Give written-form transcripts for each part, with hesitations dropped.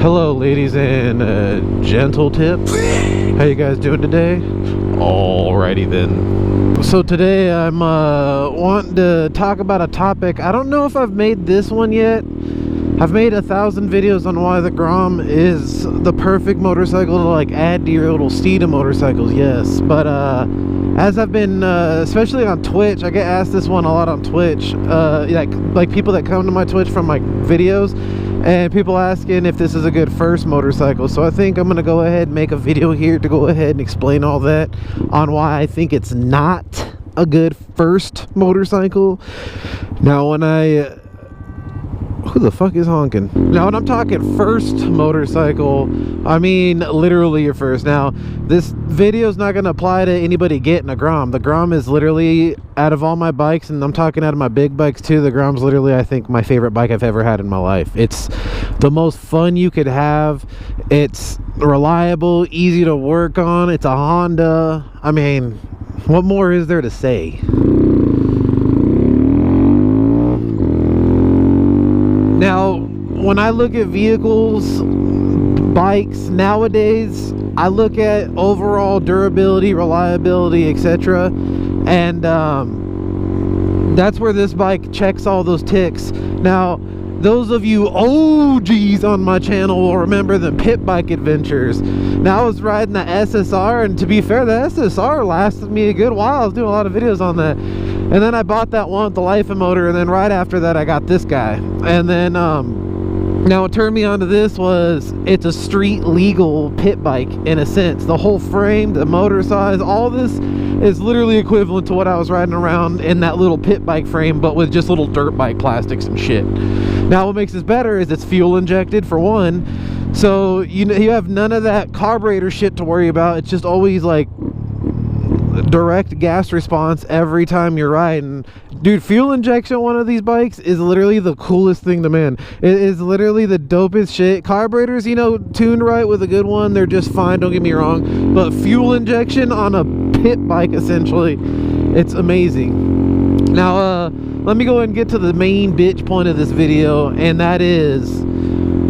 Hello ladies and gentle tips, how you guys doing today? Alrighty then. So today I'm wanting to talk about a topic. I don't know if I've made this one yet. I've made 1,000 videos on why the Grom is the perfect motorcycle to like add to your little steed of motorcycles, yes. But as I've been, especially on Twitch, I get asked this one a lot on Twitch, like people that come to my Twitch from my videos, and people asking if this is a good first motorcycle. So I think I'm gonna go ahead and make a video here to go ahead and explain all that on why I think it's not a good first motorcycle. Now when who the fuck is honking? Now when I'm talking first motorcycle, I mean literally your first. Now this video is not going to apply to anybody getting a Grom. The Grom is literally, out of all my bikes, and I'm talking out of my big bikes too, the Grom's literally I think my favorite bike I've ever had in my life. It's the most fun you could have. It's reliable, easy to work on. It's a Honda. I mean, what more is there to say? Now, when I look at vehicles, bikes nowadays, I look at overall durability, reliability, etc. And that's where this bike checks all those ticks. Now, those of you OGs on my channel will remember the pit bike adventures. Now, I was riding the SSR, and to be fair, the SSR lasted me a good while. I was doing a lot of videos on that. And then I bought that one with the Lifa motor, and then right after that I got this guy. And then now what turned me on to this was it's a street legal pit bike in a sense. The whole frame, the motor size, all this is literally equivalent to what I was riding around in that little pit bike frame, but with just little dirt bike plastics and shit. Now what makes this better is it's fuel injected for one, so you have none of that carburetor shit to worry about. It's just always like direct gas response every time you're riding. Dude, fuel injection on one of these bikes is literally the coolest thing to man. It is literally the dopest shit. Carburetors, tuned right with a good one, they're just fine, don't get me wrong, but fuel injection on a pit bike, essentially, it's amazing. Now let me go ahead and get to the main bitch point of this video, and that is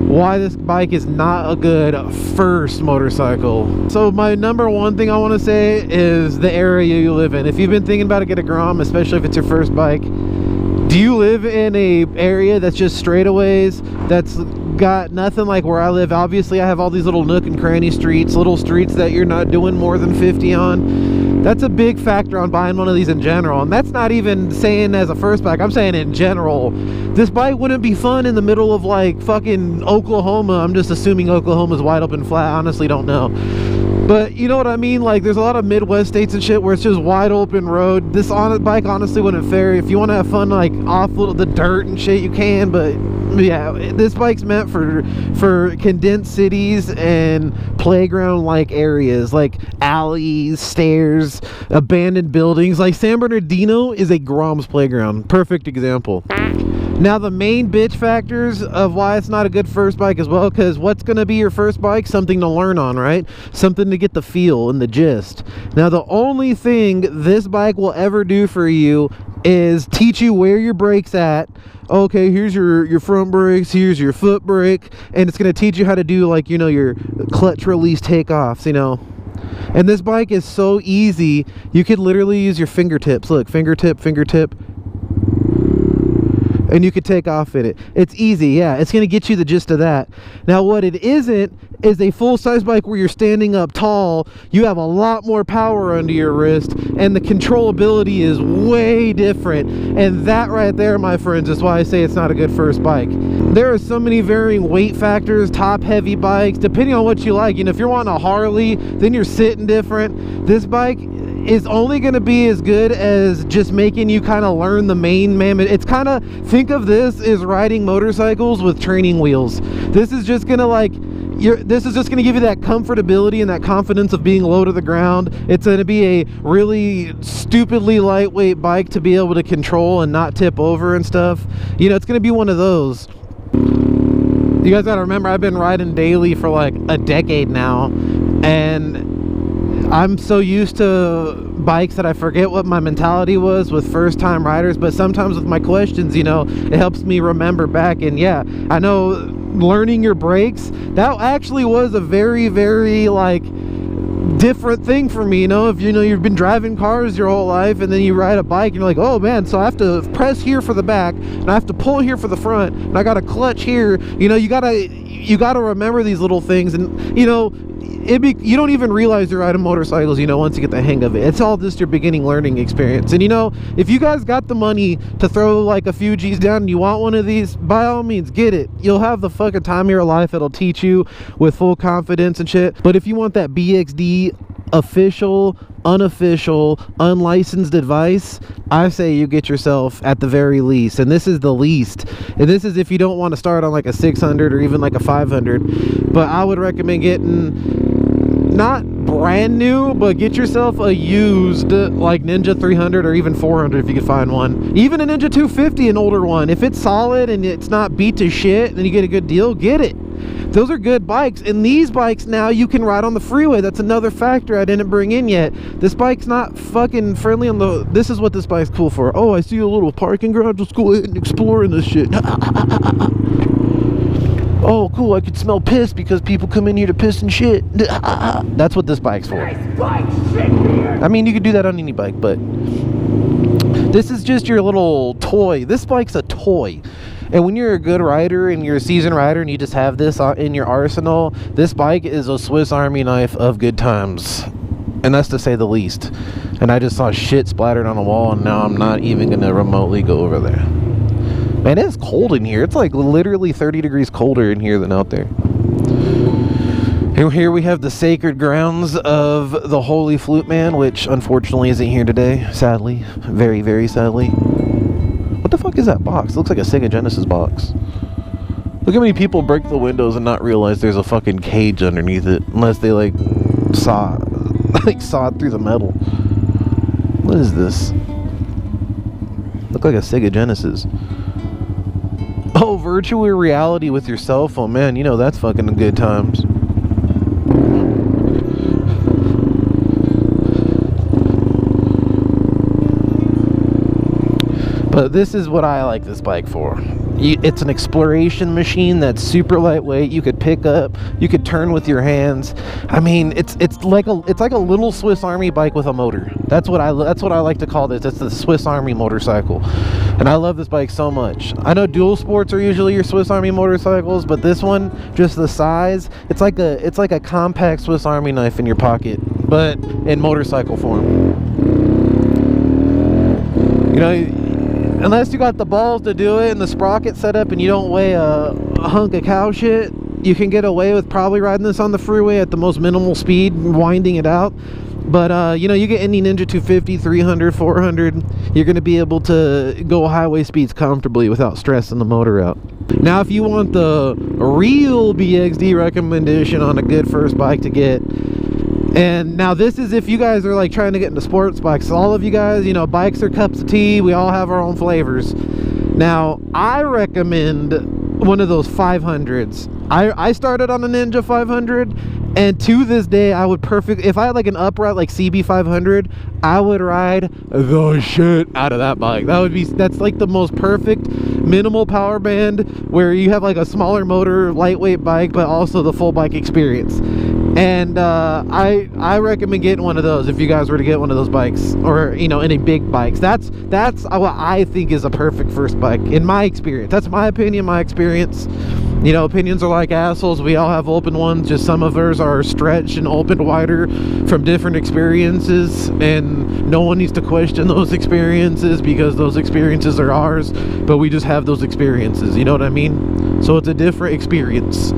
why this bike is not a good first motorcycle. So my number one thing I want to say is the area you live in. If you've been thinking about to get a Grom, especially if it's your first bike, do you live in a area that's just straightaways, that's got nothing like where I live? Obviously I have all these little nook and cranny streets, little streets that you're not doing more than 50 on. That's a big factor on buying one of these in general, and that's not even saying as a first bike, I'm saying in general. This bike wouldn't be fun in the middle of like fucking Oklahoma. I'm just assuming Oklahoma's wide open flat, I honestly don't know. But you know what I mean? Like there's a lot of Midwest states and shit where it's just wide open road. This bike honestly wouldn't fare. If you want to have fun like off the dirt and shit, you can, but yeah, this bike's meant for condensed cities and playground like areas, like alleys, stairs, abandoned buildings. Like San Bernardino is a Grom's playground, perfect example. Now the main bitch factors of why it's not a good first bike as well, because what's going to be your first bike? Something to learn on, right? Something to get the feel and the gist. Now the only thing this bike will ever do for you is teach you where your brake's at. Okay, here's your front brakes, here's your foot brake, and it's going to teach you how to do like, your clutch release takeoffs, And this bike is so easy, you could literally use your fingertips. Look, fingertip, and you could take off in it. It's easy, yeah. It's going to get you the gist of that. Now what it isn't is a full-size bike where you're standing up tall. You have a lot more power under your wrist, and the controllability is way different. And that right there, my friends, is why I say it's not a good first bike. There are so many varying weight factors, top-heavy bikes, depending on what you like. If you're wanting a Harley, then you're sitting different. This bike is only going to be as good as just making you kind of learn the main mammoth. It's kind of, think of this as riding motorcycles with training wheels. This is just going to this is just going to give you that comfortability and that confidence of being low to the ground. It's going to be a really stupidly lightweight bike to be able to control and not tip over and stuff. It's going to be one of those. You guys got to remember, I've been riding daily for like a decade now, and I'm so used to bikes that I forget what my mentality was with first-time riders. But sometimes with my questions, it helps me remember back. And yeah, I know learning your brakes, that actually was a very, very like different thing for me. You know, if you know you've been driving cars your whole life and then you ride a bike and you're like, oh man, so I have to press here for the back and I have to pull here for the front and I got a clutch here. You know, you gotta remember these little things, and you know, you don't even realize you're riding motorcycles, you know, once you get the hang of it. It's all just your beginning learning experience. And you know, if you guys got the money to throw like a few G's down and you want one of these, by all means get it. You'll have the fucking time of your life. It'll teach you with full confidence and shit. But if you want that BXD official, unofficial, unlicensed advice, I say you get yourself at the very least, and this is the least, and this is if you don't want to start on like a 600 or even like a 500, but I would recommend getting not brand new, but get yourself a used like Ninja 300 or even 400 if you can find one. Even a Ninja 250, an older one, if it's solid and it's not beat to shit and you get a good deal, get it. Those are good bikes. And these bikes now you can ride on the freeway. That's another factor I didn't bring in yet. This bike's not fucking friendly on the... This is what this bike's cool for. Oh, I see a little parking garage. Let's go ahead and explore in this shit. Oh, cool. I could smell piss because people come in here to piss and shit. That's what this bike's for. Nice bike, shit here. I mean, you could do that on any bike, but this is just your little toy. This bike's a toy. And when you're a good rider and you're a seasoned rider and you just have this in your arsenal, this bike is a Swiss Army knife of good times. And that's to say the least. And I just saw shit splattered on the wall, and now I'm not even going to remotely go over there. Man, it's cold in here. It's like literally 30 degrees colder in here than out there. And here we have the sacred grounds of the Holy Flute Man, which unfortunately isn't here today. Sadly. Very, very sadly. What the fuck is that box? It looks like a Sega Genesis box. Look how many people break the windows and not realize there's a fucking cage underneath it. Unless they like saw it through the metal. What is this? Look like a Sega Genesis. Oh, virtual reality with your cell phone. Man, you know that's fucking good times. But this is what I like this bike for. It's an exploration machine that's super lightweight. You could pick up, you could turn with your hands. I mean, it's like a little Swiss Army bike with a motor. That's what I like to call this. It's the Swiss Army motorcycle. And I love this bike so much. I know dual sports are usually your Swiss Army motorcycles, but this one, just the size, it's like a compact Swiss Army knife in your pocket, but in motorcycle form. You know, unless you got the balls to do it and the sprocket set up and you don't weigh a hunk of cow shit, you can get away with probably riding this on the freeway at the most minimal speed, winding it out. But you know, you get any Ninja 250, 300, 400, you're going to be able to go highway speeds comfortably without stressing the motor out. Now, if you want the real BXD recommendation on a good first bike to get, and now this is if you guys are like trying to get into sports bikes. All of you guys, you know, bikes are cups of tea. We all have our own flavors. Now, I recommend one of those 500s. I started on a Ninja 500, and to this day, I would if I had like an upright like CB 500, I would ride the shit out of that bike. That's like the most perfect minimal power band where you have like a smaller motor, lightweight bike, but also the full bike experience. And I recommend getting one of those if you guys were to get one of those bikes, or you know, any big bikes. That's what I think is a perfect first bike in my experience. That's my opinion, my experience. You know, opinions are like assholes. We all have open ones. Just some of ours are stretched and opened wider from different experiences, and no one needs to question those experiences because those experiences are ours, but we just have those experiences. You know what I mean? So it's a different experience.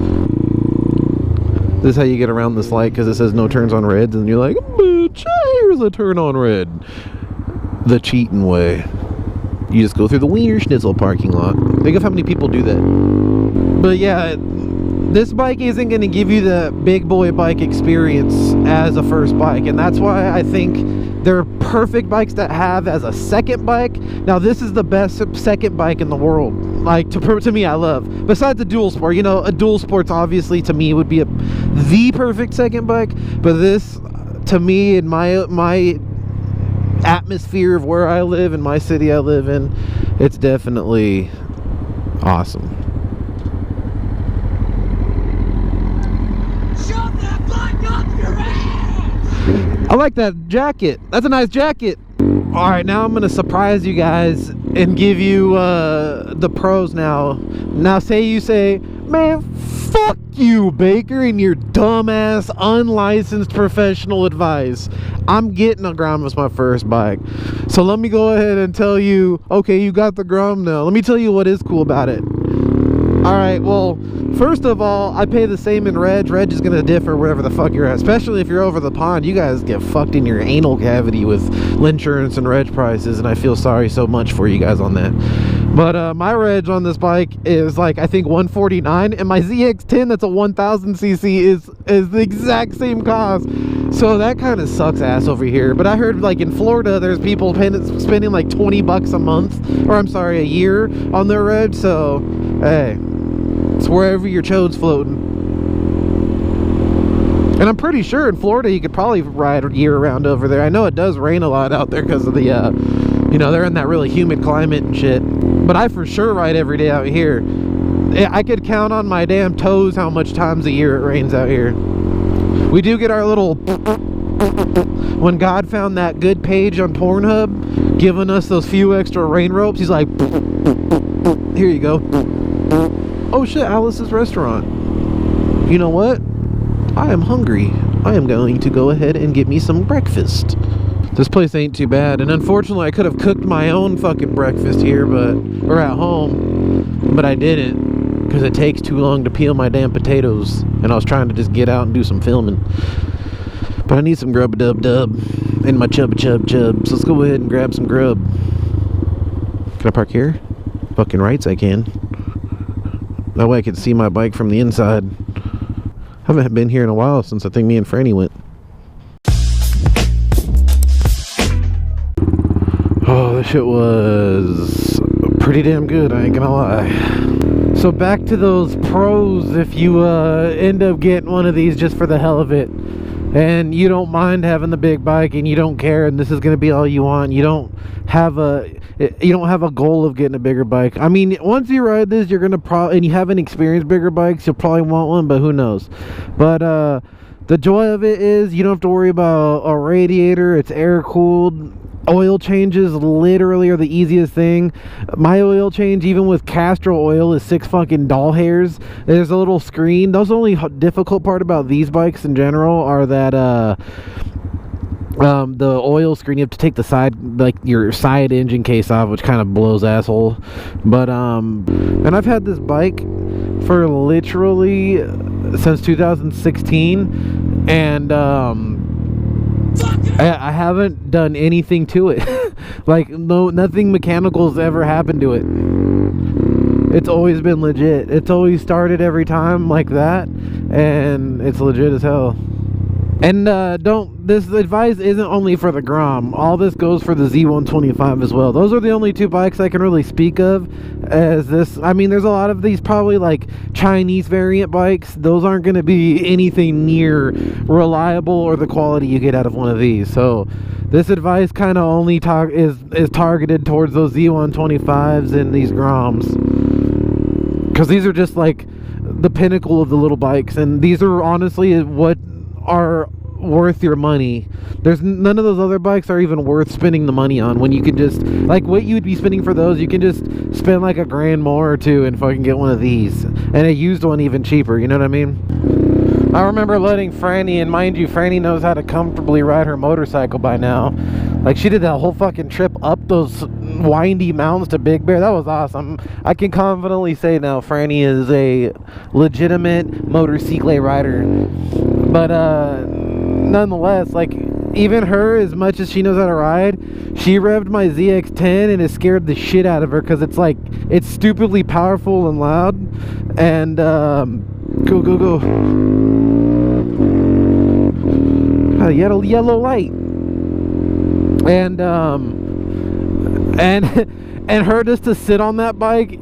This is how you get around this light, because it says no turns on reds, and you're like, bitch, here's a turn on red. The cheating way. You just go through the Wiener Schnitzel parking lot. Think of how many people do that. But yeah, this bike isn't going to give you the big boy bike experience as a first bike, and that's why I think they're perfect bikes to have as a second bike. Now, this is the best second bike in the world. Like, to me, I love. Besides a dual sport, you know, a dual sports obviously to me would be the perfect second bike, but this, to me, in my atmosphere of where I live, in my city I live in, it's definitely awesome. like that jacket. That's a nice jacket. All right, now I'm gonna surprise you guys and give you the pros now. Now say you say, man, fuck you, Baker, and your dumbass unlicensed professional advice. I'm getting a Grom as my first bike. So let me go ahead and tell you, okay, you got the Grom now. Let me tell you what is cool about it. All right, well, first of all, I pay the same in reg. Reg is going to differ wherever the fuck you're at, especially if you're over the pond. You guys get fucked in your anal cavity with insurance and reg prices, and I feel sorry so much for you guys on that. But my reg on this bike is like, I think 149, and my ZX10 that's a 1000cc is the exact same cost. So that kind of sucks ass over here. But I heard like in Florida there's people spending like 20 bucks a month, or I'm sorry, a year on their reg. So hey, it's wherever your chode's floating. And I'm pretty sure in Florida you could probably ride year round over there. I know it does rain a lot out there because of the you know, they're in that really humid climate and shit. But I for sure ride every day out here. I could count on my damn toes how much times a year it rains out here. We do get our little when God found that good page on Pornhub giving us those few extra rain ropes. He's like, here you go. Oh shit, Alice's restaurant. You know what? I am hungry. I am going to go ahead and get me some breakfast. This place ain't too bad, and unfortunately I could have cooked my own fucking breakfast here, or at home, but I didn't, because it takes too long to peel my damn potatoes, and I was trying to just get out and do some filming. But I need some grub dub in my chub. So let's go ahead and grab some grub. Can I park here? Fucking rights I can. That way I can see my bike from the inside. I haven't been here in a while since I think me and Franny went. Oh, this shit was pretty damn good, I ain't gonna lie. So back to those pros, if you end up getting one of these just for the hell of it, and you don't mind having the big bike and you don't care and this is gonna be all you want, you don't have a goal of getting a bigger bike. I mean, once you ride this, you're gonna probably, and you haven't experienced bigger bikes, you'll probably want one, but who knows. But the joy of it is you don't have to worry about a radiator. It's air cooled. Oil changes literally are the easiest thing. My oil change, even with castor oil, is 6 fucking doll hairs. There's a little screen. That's the only difficult part about these bikes in general, are that the oil screen, you have to take the side, like your side engine case off, which kind of blows asshole. But and I've had this bike for literally since 2016, and I haven't done anything to it. Like nothing mechanical has ever happened to it. It's always been legit. It's always started every time like that, and it's legit as hell. And this advice isn't only for the Grom. All this goes for the Z125 as well. Those are the only 2 bikes I can really speak of as this. I mean, there's a lot of these probably like Chinese variant bikes. Those aren't going to be anything near reliable or the quality you get out of one of these. So this advice kind of only is targeted towards those Z125s and these Groms, because these are just like the pinnacle of the little bikes, and these are honestly what are worth your money. There's none of those other bikes are even worth spending the money on, when you could just, like, what you would be spending for those, you can just spend like $1,000 more or $2 and fucking get one of these, and a used one even cheaper. You know what I mean? I remember letting Franny, and mind you, Franny knows how to comfortably ride her motorcycle by now. Like, she did that whole fucking trip up those windy mountains to Big Bear. That was awesome. I can confidently say now Franny is a legitimate motorcycle rider. But nonetheless, like, even her, as much as she knows how to ride, she revved my ZX10 and it scared the shit out of her, because it's like, it's stupidly powerful and loud. And go a yellow light. And And her just to sit on that bike,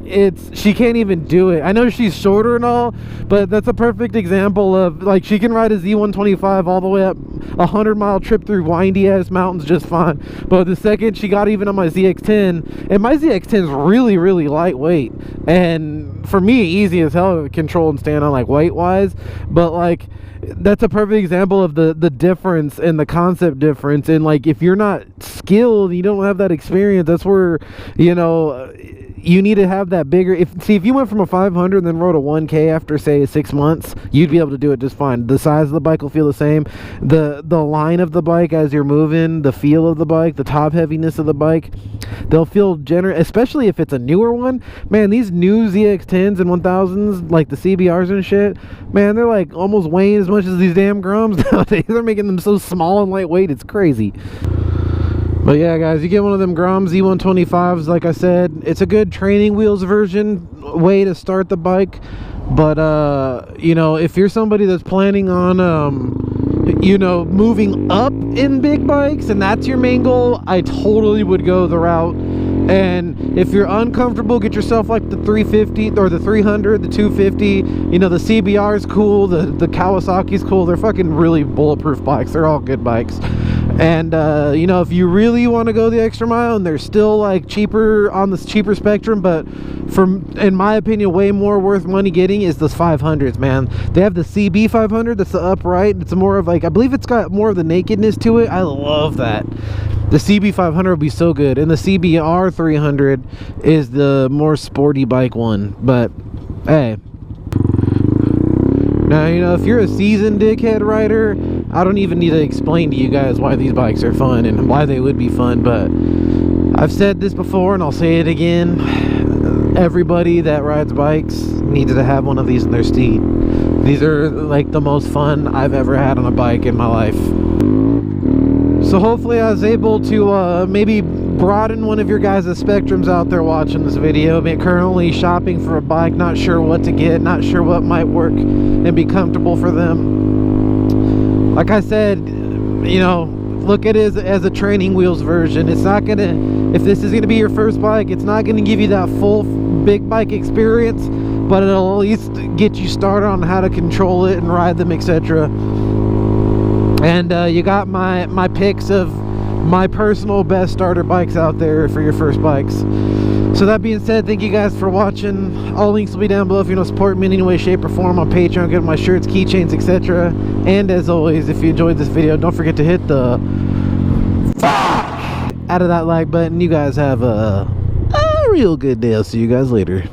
she can't even do it. I know she's shorter and all, but that's a perfect example of, like, she can ride a Z125 all the way up 100-mile trip through windy ass mountains just fine. But the second she got even on my ZX10, and my ZX10 is really, really lightweight, and for me easy as hell to control and stand on, like, weight wise. But like, that's a perfect example of the difference and the concept difference. And like, if you're not skilled, you don't have that experience, that's where, you know, you need to have that bigger. If you went from a 500 and then rode a 1K after say 6 months, you'd be able to do it just fine. The size of the bike will feel the same. The line of the bike as you're moving, the feel of the bike, the top heaviness of the bike, they'll feel generous, especially if it's a newer one. Man, these new ZX10s and 1000s, like the CBRs and shit, man, they're like almost weighing as much as these damn Groms nowadays. They're making them so small and lightweight, it's crazy. But yeah, guys, you get one of them Grom Z125s, like I said, it's a good training wheels version way to start the bike. But you know, if you're somebody that's planning on you know, moving up in big bikes and that's your main goal, I totally would go the route. And if you're uncomfortable, get yourself like the 350 or the 300, the 250. You know, the CBR is cool, the Kawasaki's cool. They're fucking really bulletproof bikes. They're all good bikes. And you know, if you really want to go the extra mile, and they're still like cheaper on the cheaper spectrum, but in my opinion, way more worth money getting is the 500s, man. They have the CB 500, that's the upright. It's more of like, I believe it's got more of the nakedness to it. I love that. The CB 500 would be so good, and the CBR 300 is the more sporty bike one. But hey, now, you know, if you're a seasoned dickhead rider, I don't even need to explain to you guys why these bikes are fun and why they would be fun. But I've said this before and I'll say it again. Everybody that rides bikes needs to have one of these in their steed. These are like the most fun I've ever had on a bike in my life. So hopefully I was able to maybe broaden one of your guys' spectrums out there watching this video. I'm currently shopping for a bike, not sure what to get, not sure what might work and be comfortable for them. Like I said, you know, look at it as a training wheels version. It's not gonna, if this is gonna be your first bike, it's not gonna give you that full big bike experience, but it'll at least get you started on how to control it and ride them, etc. And you got my picks of my personal best starter bikes out there for your first bikes. So that being said, thank you guys for watching. All links will be down below if you want to support me in any way, shape, or form on Patreon. Get my shirts, keychains, etc. And as always, if you enjoyed this video, don't forget to hit the fuck out of that like button. You guys have a real good day. I'll see you guys later.